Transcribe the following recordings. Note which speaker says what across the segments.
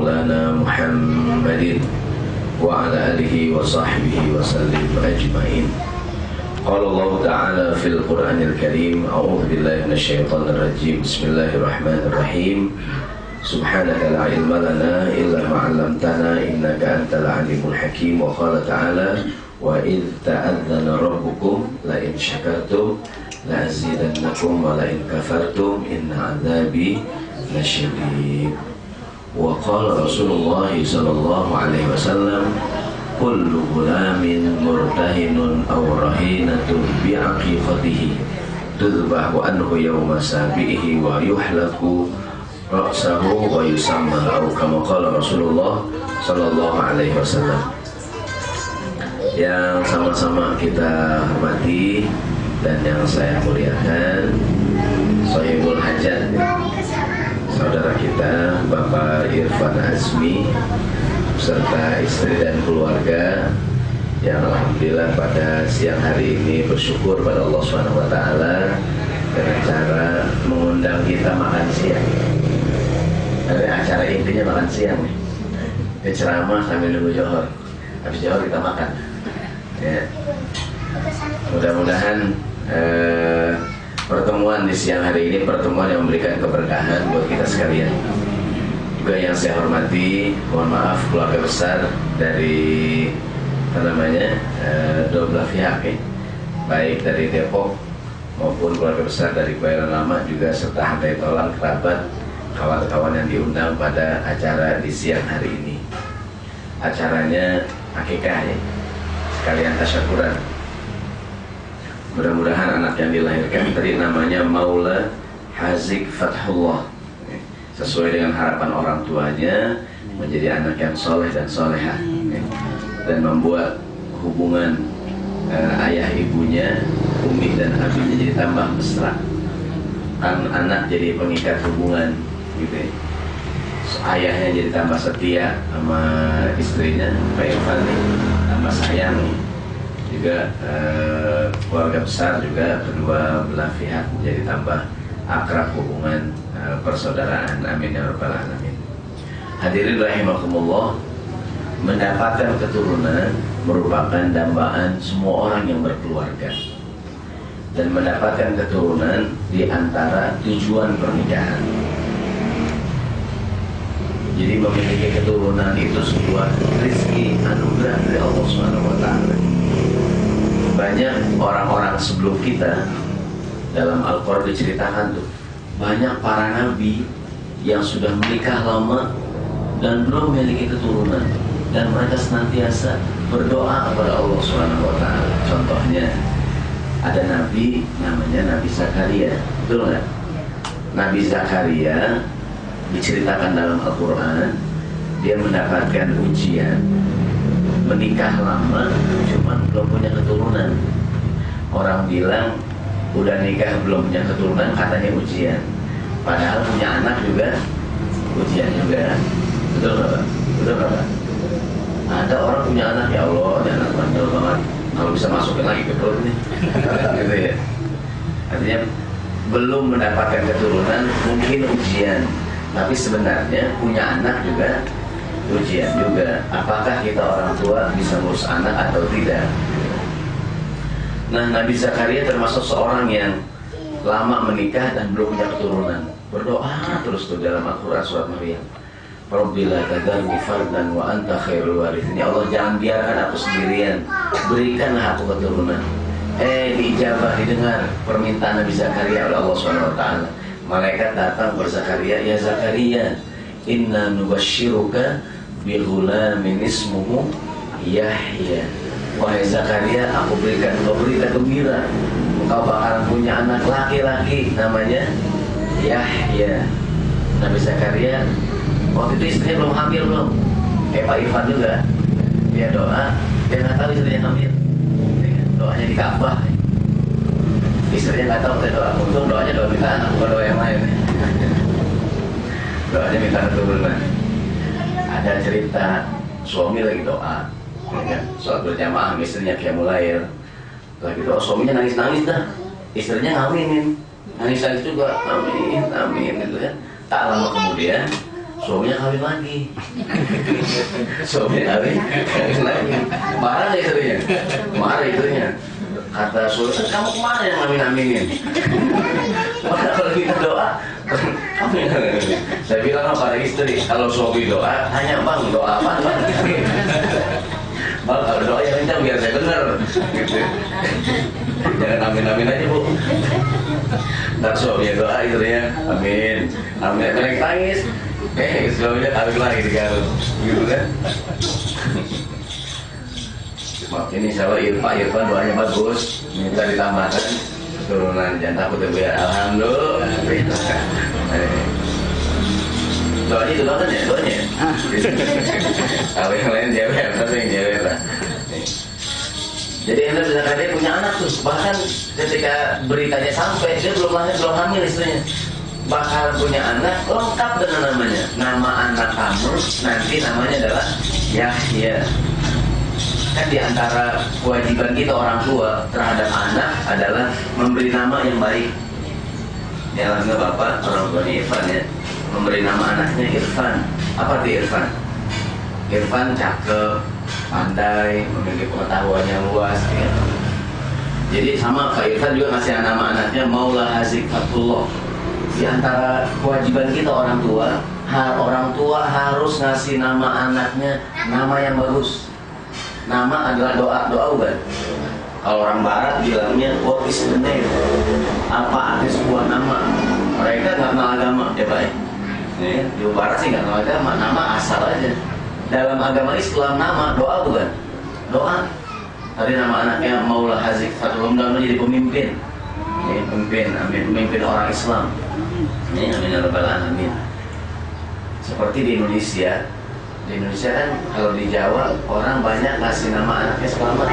Speaker 1: مولانا محمد وعلى آله وصحبه وسلم أجمعين. قال الله تعالى في القرآن الكريم: أعوذ بالله من الشيطان الرجيم. بسم الله الرحمن الرحيم. سبحانك لا علم لنا إلا ما علمتنا إنك أنت العليم الحكيم. وقال تعالى: وإذ تأذن ربكم لئن شكرتم لأزيدنكم ولئن كفرتم إن عذابي لشديد. وقال رسول الله صلى الله عليه وسلم: كل غلام مرتهن أو رهينة بعقيقته تذبح عنه يوم سابئه ويحلق رأسه ويسمى أو كما قال Rasulullah sallallahu alaihi wasallam. Yang sama-sama kita hormati dan yang saya muliakan, Sohibul Hajat, saudara kita Bapak Irfan Azmi serta istri dan keluarga yang alhamdulillah pada siang hari ini bersyukur pada Allah SWT dengan cara mengundang kita makan siang. Acara intinya makan siang nih. Ini ceramah sambil nunggu Johor. Habis Johor kita makan. Ya. Mudah-mudahan pertemuan di siang hari ini pertemuan yang memberikan keberkahan buat kita sekalian. Juga yang saya hormati, mohon maaf keluarga besar dari dua belah pihak ya. Baik dari Depok maupun keluarga besar dari Bayaran Lama juga serta handai tolang kerabat kawan-kawan yang diundang pada acara di siang hari ini. Acaranya akikah ya, sekalian tasyakuran. Mudah-mudahan anak yang dilahirkan tadi namanya Maula Hazik Fathullah, sesuai dengan harapan orang tuanya, menjadi anak yang soleh dan solehah dan membuat hubungan ayah ibunya, umi dan abinya jadi tambah mesra. Anak jadi pengikat hubungan gitu ya. Ayahnya jadi tambah setia sama istrinya, Pak Irfan nih, tambah sayang nih. Juga keluarga besar juga kedua belah pihak jadi tambah akrab hubungan persaudaraan. Amin ya rabbal alamin. Hadirin rahimakumullah, mendapatkan keturunan merupakan dambaan semua orang yang berkeluarga. Dan mendapatkan keturunan di antara tujuan pernikahan. Jadi memiliki keturunan itu sebuah rezeki anugerah dari Allah SWT. Banyak orang-orang sebelum kita dalam Al-Quran diceritakan tuh, banyak para nabi yang sudah menikah lama dan belum memiliki keturunan, dan mereka senantiasa berdoa kepada Allah SWT. Contohnya ada nabi namanya Nabi Zakaria, betul nggak? Nabi Zakaria diceritakan dalam Al-Quran, dia mendapatkan ujian, menikah lama, cuman belum punya keturunan. Orang bilang udah nikah belum punya keturunan, katanya ujian. Padahal punya anak juga ujian juga. Betul nggak Pak? Betul nggak Pak? Ada orang punya anak, ya Allah, ya anak bandel banget. Kalau bisa masukin lagi ke perut nih, gitu ya. Artinya belum mendapatkan keturunan, mungkin ujian. Tapi sebenarnya punya anak juga ujian juga. Apakah kita orang tua bisa ngurus anak atau tidak? Nah, Nabi Zakaria termasuk seorang yang lama menikah dan belum punya keturunan. Berdoa terus tuh dalam Al-Quran surat Maryam. Rabbila tadarni fardan wa anta khairul warithin. Ya Allah, jangan biarkan aku sendirian, berikanlah aku keturunan. Diijabah, didengar permintaan Nabi Zakaria oleh Allah SWT. Malaikat datang berzakaria, ya Zakaria, inna nubashiruka bi ghulamin ismuhu Yahya. Wahai Zakaria, aku berikan kau berita gembira, engkau bakalan punya anak laki-laki namanya Yahya. Nabi Zakaria waktu itu istrinya belum hamil belum. Pak Irfan juga, dia doa, dia nggak tahu istrinya hamil. Doanya di Ka'bah. Istrinya nggak tahu saya doa, untung doanya doa minta anak, bukan doa yang lain. Doanya minta keturunan. Ada cerita suami lagi doa, ya, sholat berjamaah, istrinya qiyamul lail. Lagi doa, suaminya nangis-nangis dah, istrinya ngaminin, nangis-nangis juga, amin, amin gitu kan. Tak lama kemudian suaminya kawin lagi. Suaminya kawin lagi. Marah istrinya, marah istrinya. Kata suami, kamu kemana yang ngamin-aminin? Maka kalau kita doa, kamu yang ngamin. Saya bilang pada istri, kalau suami doa, tanya bang, doa apa? Bang, kalau doa yang kencang biar saya benar, gitu. Jangan amin-amin aja bu. Ntar suami doa istrinya, amin, amin. Mereka tangis, suaminya kawin lagi di Garut, gitu kan? Ini insya Allah Pak Irfan doanya bagus, minta ditambahkan keturunan, jangan takut ya. Alhamdulillah. Doanya itu banget ya, doanya. Kalau yang lain jawab, tapi yang jawab lah. Jadi Anda bisa dia punya anak tuh, bahkan ketika beritanya sampai dia belum lahir, belum hamil istrinya, bakal punya anak lengkap dengan namanya. Nama anak kamu nanti namanya adalah Yahya. Kan di antara kewajiban kita orang tua terhadap anak adalah memberi nama yang baik. Ya alhamdulillah bapak orang tuanya Irfan ya, memberi nama anaknya Irfan. Apa arti Irfan? Irfan cakep, pandai, memiliki pengetahuan yang luas ya. Jadi sama Pak Irfan juga ngasih nama anaknya Maula Hazikatullah. Di antara kewajiban kita orang tua harus ngasih nama anaknya nama yang bagus. Nama adalah doa bukan? Kalau orang barat bilangnya what is the name? Apa arti sebuah nama? Mereka nggak kenal agama ya Pak ya? Di barat sih nggak kenal agama, nama asal aja. Dalam agama Islam nama doa bukan? Doa. Tadi nama anaknya Maula Hazik Fatul mudah menjadi pemimpin. Ya, pemimpin, amin, pemimpin orang Islam. Ini amin ya rabbal alamin. Seperti di Indonesia kan kalau di Jawa orang banyak ngasih nama anaknya Selamat.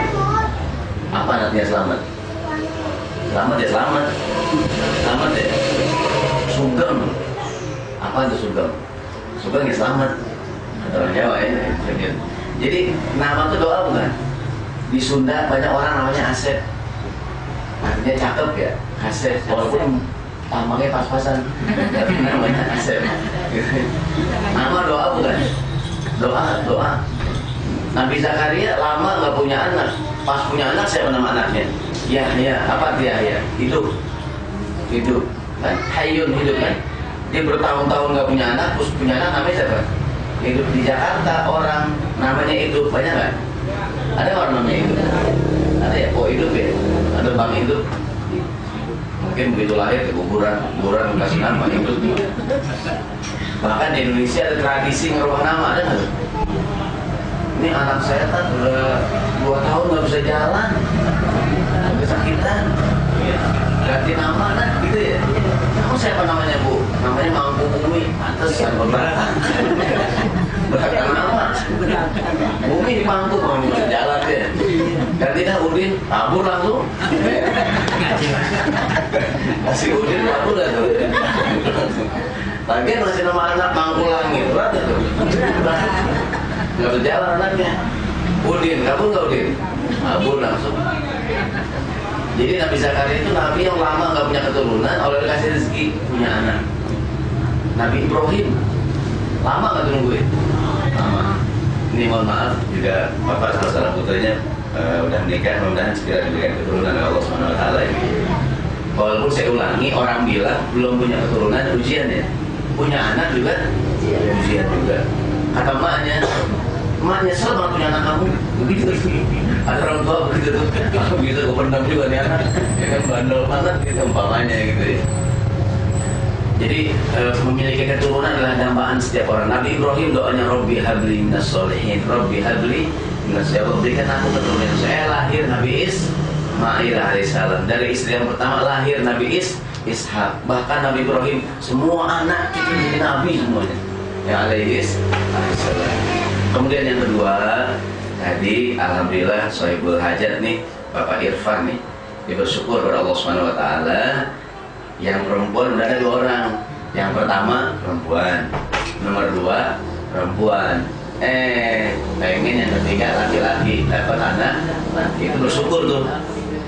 Speaker 1: Apa anaknya Selamat? Selamat ya Selamat. Selamat ya. Sugeng. Apa itu Sugeng? Sugeng ya Selamat. Kata orang Jawa ya. Jadi nama itu doa bukan? Di Sunda banyak orang namanya Asep. Artinya cakep ya, Asep. Walaupun tampangnya pas-pasan, tapi namanya Asep. Nama doa bukan? Doa. Nabi Zakaria lama nggak punya anak, pas punya anak siapa nama anaknya? Yahya. Apa arti Yahya? Hidup kan? Hayyun, hidup kan? Dia bertahun-tahun nggak punya anak, terus punya anak namanya siapa? Hidup. Di Jakarta orang namanya Hidup banyak nggak? Ada orang namanya Hidup? Ada ya? Oh Hidup ya? Ada Bang Hidup? Mungkin begitu lahir ke kuburan kasih nama Hidup. Bahkan di Indonesia ada tradisi ngerubah nama, ada nggak? Ini anak saya kan udah 2 tahun nggak bisa jalan, kesakitan, ya. Ganti nama kan, gitu ya. Kamu siapa namanya bu? Namanya Mangku Bumi, pantesan berat. Berat nama. Bumi di Mangku, mau bisa jalan ya. Ganti dah Udin, kabur langsung. Kasih Udin kabur dah tuh. Lagian masih nama anak Mangku Langit, berat ya tuh. Nggak berjalan anaknya. Udin, kabur nggak Udin? Kabur langsung. Jadi Nabi Zakaria itu nabi yang lama nggak punya keturunan, Allah kasih rezeki punya anak. Nabi Ibrahim lama nggak nungguin? Lama. Ini mohon maaf juga bapak salah putranya udah menikah, mudah-mudahan segera diberikan keturunan oleh Allah Subhanahu Wa Taala ini. Walaupun saya ulangi, orang bilang belum punya keturunan ujian ya. Punya anak juga ujian juga. Kata emaknya nyesel banget punya anak kamu begitu. Ada orang tua begitu tuh, aku bisa kependam juga nih anak, ya kan bandel banget gitu umpamanya gitu ya. Jadi memiliki keturunan adalah dambaan setiap orang. Nabi Ibrahim doanya Robbi habli minas solihin, Robbi habli minas solihin, berikan aku keturunan. Saya lahir Nabi Ismail alaihissalam, dari istri yang pertama lahir Nabi Ishak. Bahkan Nabi Ibrahim semua anak itu jadi nabi semuanya ya alaihissalam. Kemudian yang kedua tadi alhamdulillah Sohibul Hajat nih Bapak Irfan nih, dia bersyukur kepada Allah Subhanahu Wa Taala. Yang perempuan udah ada 2 orang. Yang pertama perempuan, nomor 2 perempuan. Pengen yang ketiga laki-laki dapat anak. Nah, itu bersyukur tuh.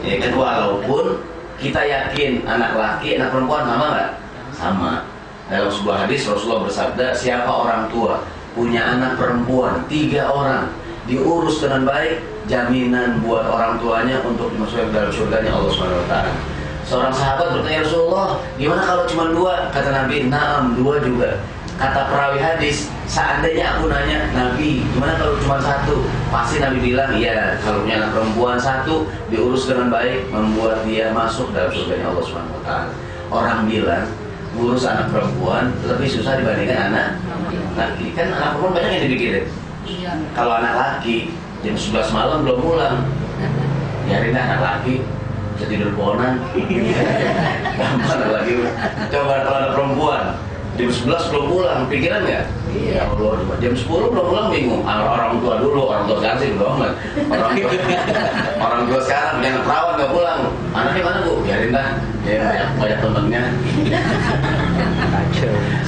Speaker 1: Ya kan walaupun kita yakin anak laki anak perempuan sama nggak? Sama. Dalam sebuah hadis Rasulullah bersabda, siapa orang tua punya anak perempuan 3 orang, diurus dengan baik, jaminan buat orang tuanya untuk dimasukkan ke dalam surganya Allah SWT. Seorang sahabat bertanya, Rasulullah, gimana kalau cuma 2? Kata Nabi, naam, 2 juga. Kata perawi hadis, seandainya aku nanya Nabi, gimana kalau cuma 1? Pasti Nabi bilang, iya, kalau punya anak perempuan 1, diurus dengan baik, membuat dia masuk dalam surganya Allah SWT. Orang bilang ngurus anak perempuan lebih susah dibandingkan anak laki. Kan anak perempuan banyak yang dipikirin.
Speaker 2: Iya.
Speaker 1: Kalau anak laki jam 11 malam belum pulang, biarin anak laki bisa tidur pohonan. Gampang anak laki. Coba kalau anak perempuan jam 11 belum pulang, pikiran nggak? Ya Allah, jam 10 belum pulang bingung. Orang tua dulu, orang tua sekarang sih belum kan. Orang tua sekarang yang perawan nggak pulang. Anaknya mana bu? Biarin dah. Ya banyak temennya.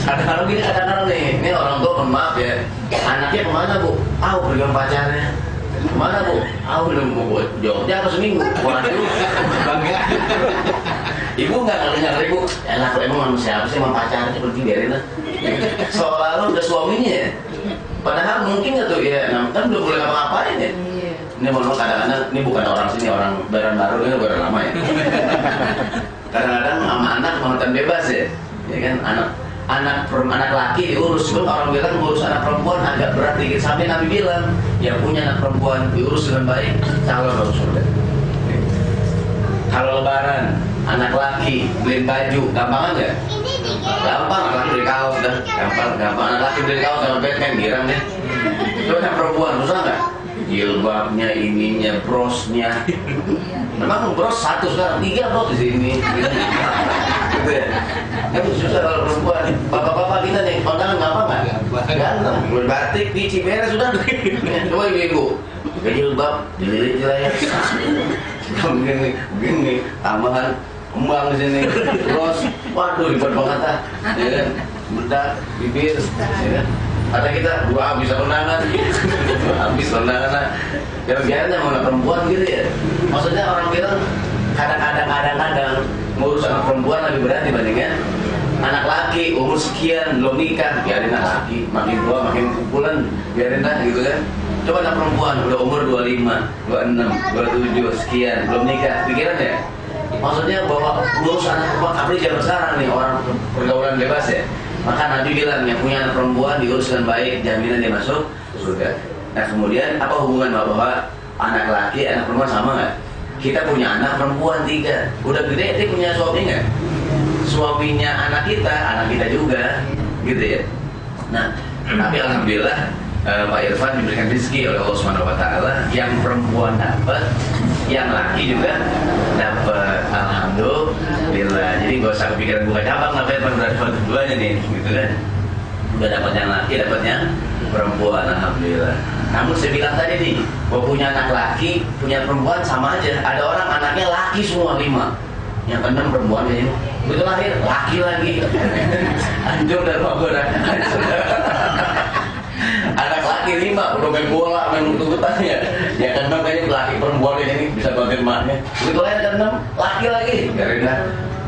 Speaker 1: Kadang-kadang gini, kadang-kadang nih, ini orang tua maaf ya. Anaknya kemana bu? Pergi sama pacarnya. Kemana bu? Belum bu. Jogja atau seminggu? Waduh, bangga. Ibu nggak ngerti ibu. Enak emang manusia apa sih sama pacarnya pergi biarin lah. Soalnya udah suaminya ya. Padahal mungkin nggak tuh ya, kan belum boleh ngapa-ngapain ya. Ini mohon kadang-kadang ini bukan orang sini, orang barang baru, ini barang lama ya. Kadang-kadang sama anak nonton bebas ya, ya kan anak laki diurus, pun orang bilang ngurus anak perempuan agak berat dikit. Sampai Nabi bilang yang punya anak perempuan diurus dengan baik, calon masuk surga. Kalau lebaran anak laki beliin baju, gampang aja? Gampang, anak laki beli kaos dah, gampang. Anak laki beli kaos sama Batman, girang deh. Coba anak perempuan susah nggak? Jilbabnya, ininya, brosnya. Memang bros 1 sekarang, 3 bros di sini. Gitu ya. Kan susah kalau perempuan. Bapak-bapak kita nih, kondangan gampang nggak? Gampang. Berbatik, pici, beres sudah. Coba ibu-ibu, jilbab dililit di layar. Begini, tambahan kembang di sini, bros. Waduh, ribet banget ah. Ya kan, bedak, bibir, ya kan. Ada kita bisa kondangan, habis kondangan. Ya biarnya mau perempuan gitu ya. Maksudnya orang bilang kadang-kadang ngurus anak perempuan lebih berat dibandingkan anak laki. Umur sekian belum nikah, biarin anak laki. Makin tua makin kumpulan, biarin lah gitu kan. Coba anak perempuan udah umur 25, 26, 27 sekian belum nikah, pikiran ya. Maksudnya bahwa ngurus anak perempuan, apalagi zaman sekarang nih orang pergaulan bebas ya. Maka Nabi bilang yang punya anak perempuan diurus dengan baik, jaminan dia masuk surga. Nah kemudian apa hubungan bahwa anak laki, anak perempuan sama nggak? Kita punya anak perempuan 3, udah gede dia punya suami nggak? Suaminya anak kita juga, gitu ya. Nah tapi alhamdulillah Pak Irfan diberikan rezeki oleh Allah SWT, yang perempuan dapat, yang laki juga dapat, alhamdulillah. Jadi gak usah kepikiran buka cabang lah, Irfan udah dapat keduanya nih, gitu kan. Udah dapat yang laki, dapat yang perempuan, alhamdulillah. Namun saya bilang tadi nih, bahwa punya anak laki, punya perempuan sama aja. Ada orang anaknya laki semua 5, yang ke-6 perempuan ini. Begitu lahir laki lagi, hancur dan magoran. Anak laki 5, udah main bola, main utuh-ututannya. Ya kan kayaknya laki perempuan ini bisa bantuin emaknya. Begitu lahir ke-6, laki lagi. Biarinlah.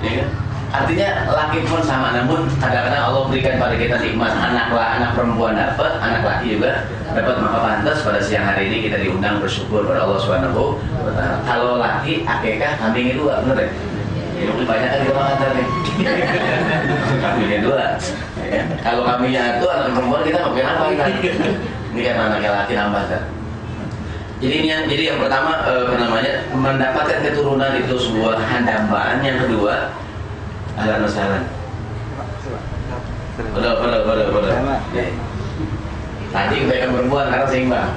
Speaker 1: Ya kan? Artinya laki pun sama, namun kadang-kadang Allah berikan pada kita nikmat anak perempuan dapat, anak laki juga dapat. Maka pantas pada siang hari ini kita diundang bersyukur pada Allah Subhanahu wa Ta'ala. Kalau laki akikah kambingnya 2, bener ya? Ya banyak kan di rumah kantor nih. Kambingnya 2. Ya. Kalau kambingnya itu anak perempuan kita nggak punya apa kan? Ini kan anaknya laki nambah kan? Jadi yang pertama mendapatkan keturunan itu sebuah dambaan. Yang kedua ahlan wa sahlan. Udah. Tadi kebaikan perempuan, sekarang seimbang.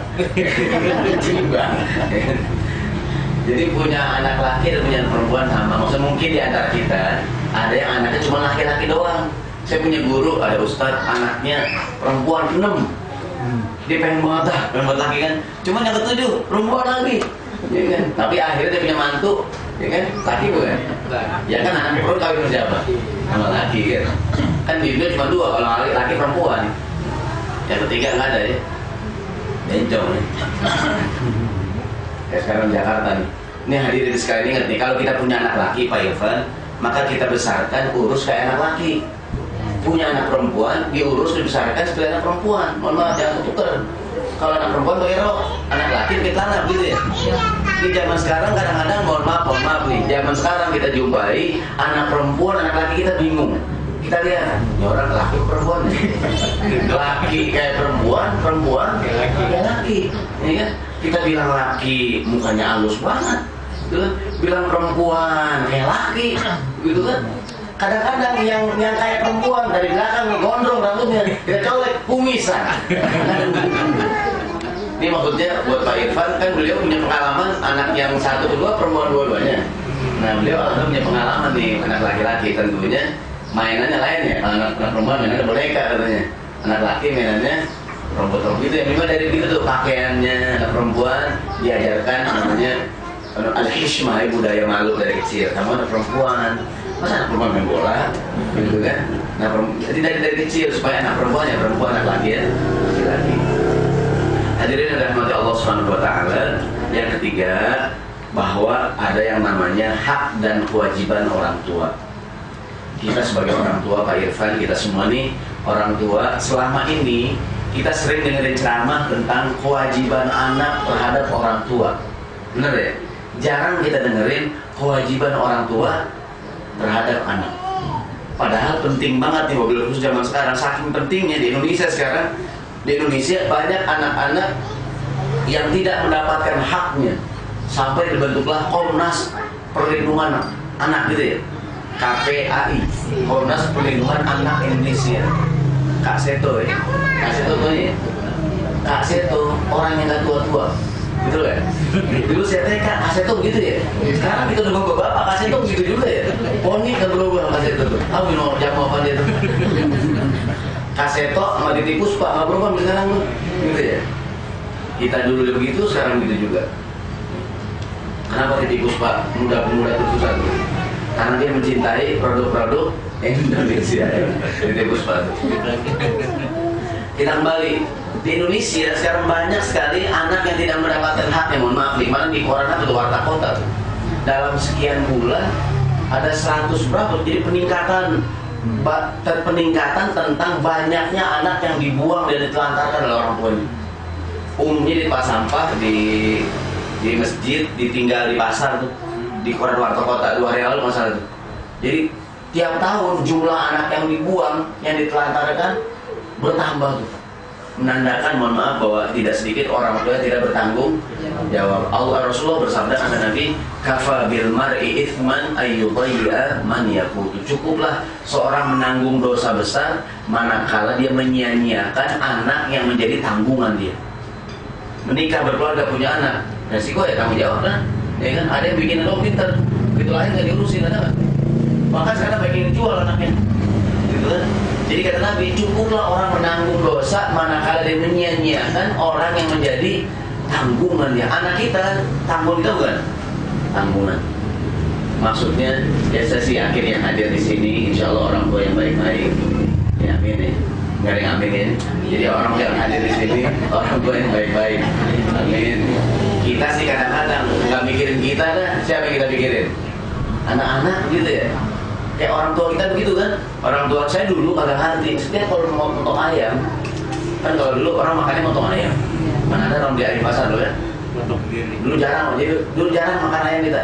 Speaker 1: Seimbang. Jadi punya anak laki dan punya anak perempuan sama. Maksudnya mungkin di antara kita ada yang anaknya cuma laki-laki doang. Saya punya guru, ada ustadz, anaknya perempuan 6. Dia pengen banget laki kan. Cuma yang ke-7 perempuan lagi. Ya kan? Tapi akhirnya dia punya mantu, ya kan? Laki bukan? Ya kan anak perempuan kawin sama siapa? Sama laki kan. Kan bibirnya cuma 2, kalau laki perempuan. Yang ketiga nggak ada ya. Bencong nih. Kayak sekarang Jakarta nih. Ini hadirin sekalian ingat nih, kalau kita punya anak laki Pak Irfan, maka kita besarkan urus kayak anak laki. punya anak perempuan, diurus, dibesarkan sebagai anak perempuan. Mohon maaf, jangan ketukar. Kalau anak perempuan pakai rok, anak laki pakai celana, gitu ya. Di zaman sekarang kadang-kadang, mohon maaf nih, zaman sekarang kita jumpai anak perempuan, anak laki kita bingung. Kita lihat, ini orang laki perempuan, laki kayak perempuan, perempuan kayak laki, ya kan? Kita bilang laki mukanya halus banget, gitu kan? Bilang perempuan kayak laki, gitu kan? Kadang-kadang yang kayak perempuan dari belakang gondrong rambutnya, kita colek kumisan. Ini maksudnya buat Pak Irfan, kan beliau punya pengalaman anak yang satu kedua perempuan dua-duanya. Nah beliau alhamdulillah punya pengalaman nih anak laki-laki, tentunya mainannya lain ya. Anak perempuan mainannya boneka katanya, anak laki mainannya robot-robot gitu ya. Memang dari gitu tuh pakaiannya anak perempuan diajarkan namanya al-hishmah, budaya malu dari kecil. Kamu anak perempuan, masa anak perempuan main bola gitu kan. Nah jadi dari kecil supaya anak perempuan ya perempuan, anak laki ya laki-laki. Hadirin yang dirahmati Allah Subhanahu wa taala, yang ketiga bahwa ada yang namanya hak dan kewajiban orang tua. Kita sebagai orang tua, Pak Irfan, kita semua nih orang tua, selama ini kita sering dengerin ceramah tentang kewajiban anak terhadap orang tua. Bener ya? Jarang kita dengerin kewajiban orang tua terhadap anak. Padahal penting banget nih, mobil khusus zaman sekarang. Saking pentingnya di Indonesia sekarang, di Indonesia banyak anak-anak yang tidak mendapatkan haknya, sampai dibentuklah Komnas Perlindungan Anak gitu ya, KPAI, Komnas Perlindungan Anak Indonesia. Kak Seto ya, Kak Seto tuh ya, Kak Seto orang yang gak tua-tua, gitu kan? Dulu saya tanya Kak Seto begitu ya, sekarang kita udah bapak-bapak, Kak Seto begitu juga ya. Poni gak berubah Kak Seto tuh, tahu minum jamu apa dia tuh? Kak Seto sama Titi Puspa gak berubah sekarang tuh, gitu ya. Kita dulu begitu, sekarang begitu juga. Kenapa Titi Puspa muda-pemuda itu susah tuh? Karena dia mencintai produk-produk Indonesia. Titi Puspa. Kita kembali di Indonesia sekarang banyak sekali anak yang tidak mendapatkan haknya. Mohon maaf, di mana di koran atau warta kota tuh, dalam sekian bulan ada 100 berapa? Jadi peningkatan tentang banyaknya anak yang dibuang dan ditelantarkan oleh orang tuanya. Umumnya di tempat sampah, di masjid, ditinggal di pasar tuh, di koran warta kota 2 hari lalu masalah tuh. Jadi tiap tahun jumlah anak yang dibuang, yang ditelantarkan bertambah tuh. Menandakan, mohon maaf, bahwa tidak sedikit orang tua yang tidak bertanggung jawab. Allah Rasulullah bersabda kata Nabi, kafa bil mar'i ithman ayyudayya man yaqutu. Cukuplah seorang menanggung dosa besar manakala dia menyia-nyiakan anak yang menjadi tanggungan dia. Menikah, berkeluarga, punya anak, resiko ya tanggung jawab lah, ya kan? Ada yang bikin lo pinter, begitu lahir nggak diurusin, ada nggak? Maka sekarang pengen jual anaknya, gitu kan? Jadi kata Nabi, cukuplah orang menanggung dosa manakala dia menyia-nyiakan orang yang menjadi tanggungan dia. Anak kita tanggung itu bukan tanggungan. Maksudnya, ya saya sih yakin yang hadir di sini, insya Allah orang tua yang baik-baik. Ya amin ya. Nggak ada yang amin ya. Jadi orang yang hadir di sini orang tua yang baik-baik. Amin. Kita sih kadang-kadang nggak mikirin kita dah. Siapa yang kita pikirin? Anak-anak gitu ya. Kayak orang tua kita begitu kan. Orang tua saya dulu kagak ngerti. Setiap kalau mau potong ayam, kan kalau dulu orang makannya potong ayam. Mana ada orang di ayam pasar dulu ya. Dulu jarang, jadi dulu jarang makan ayam kita.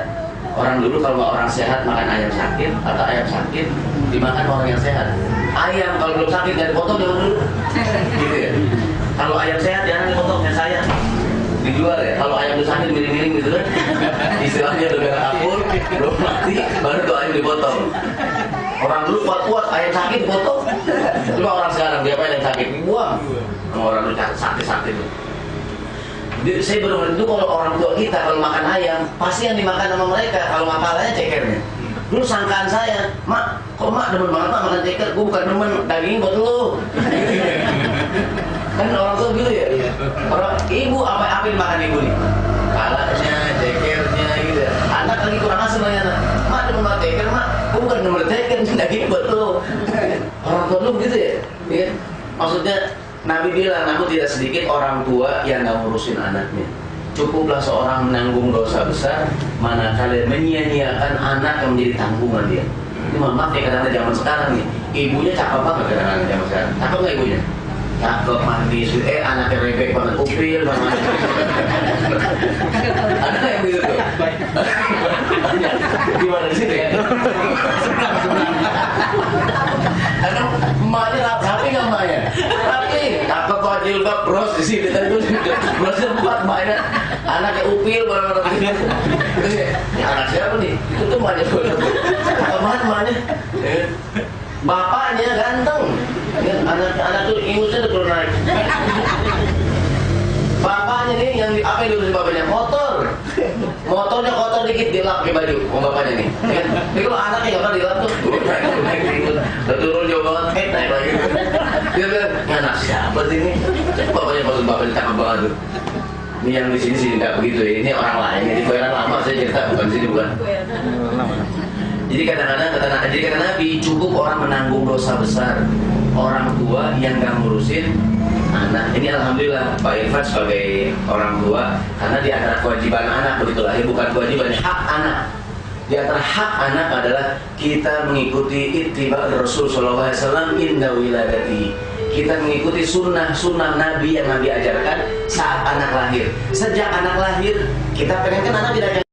Speaker 1: Orang dulu kalau orang sehat makan ayam sakit atau ayam sakit dimakan orang yang sehat. Ayam kalau belum sakit jangan dipotong jangan dulu. Gitu ya. Kalau ayam sehat jangan dipotong, yang saya dijual ya. Kalau ayam udah sakit miring-miring gitu kan. Istilahnya udah kapur, belum mati, baru tuh ayam dipotong. Orang dulu kuat-kuat ayam sakit dipotong. Cuma orang sekarang dia apa yang sakit dibuang. Sama orang dulu sakit-sakit tuh. Jadi saya benar-benar itu kalau orang tua kita kalau makan ayam pasti yang dimakan sama mereka, kalau makalanya cekernya. Dulu sangkaan saya, mak, kok mak demen banget mak makan ceker, gue bukan demen, daging buat lu. Kan orang tua gitu ya. Orang ibu apa dimakan ibu nih? Palanya, cekernya gitu. Anak lagi kurang asem lagi anak. Mak demen makan ceker, mak, gue bukan demen ceker, daging buat lu. Orang tua lu gitu ya. Ya. Maksudnya Nabi bilang, namun tidak sedikit orang tua yang gak ngurusin anaknya. Cukuplah seorang menanggung dosa besar manakala menyia-nyiakan anak yang menjadi tanggungan dia. Ini mohon maaf ya, kadang-kadang zaman sekarang nih, ibunya cakep banget kadang-kadang zaman sekarang. Cakep nggak ibunya? Cakep, manis, anaknya rebek banget, upil banget. Ada yang begitu tuh? Gimana di sini ya? Karena emaknya rapi nggak emaknya? Rapi, cakep kok jilbab, bros di sini tadi tuh brosnya 4 emaknya, anaknya upil banget. Ini anak siapa nih? Itu tuh emaknya cakep banget emaknya. Bapaknya ganteng. Anak tuh ingusnya tuh naik. Bapaknya nih yang apa yang diurusin bapaknya? Motor. Motornya kotor dikit dilap pakai baju sama bapaknya nih. Ya kan? Tapi kalau anaknya nggak pernah dilap tuh, naik udah turun jauh banget, naik lagi. Dia bilang, anak siapa sih ini? Bapaknya maksud bapaknya cakep banget tuh. Ini yang di sini sih nggak begitu ya. Ini orang lain. Jadi koeran lama saya cerita bukan sini bukan. Jadi kadang-kadang kata Nabi, cukup orang menanggung dosa besar. Orang tua yang nggak ngurusin anak. Ini alhamdulillah Pak Irfan sebagai orang tua, karena di antara kewajiban anak begitulah, ya bukan kewajiban, hak anak. Di antara hak anak adalah kita mengikuti ittiba Rasul sallallahu alaihi wasallam inda wiladati. Kita mengikuti sunnah Nabi yang Nabi ajarkan saat anak lahir. Sejak anak lahir, kita pengen kan anak tidak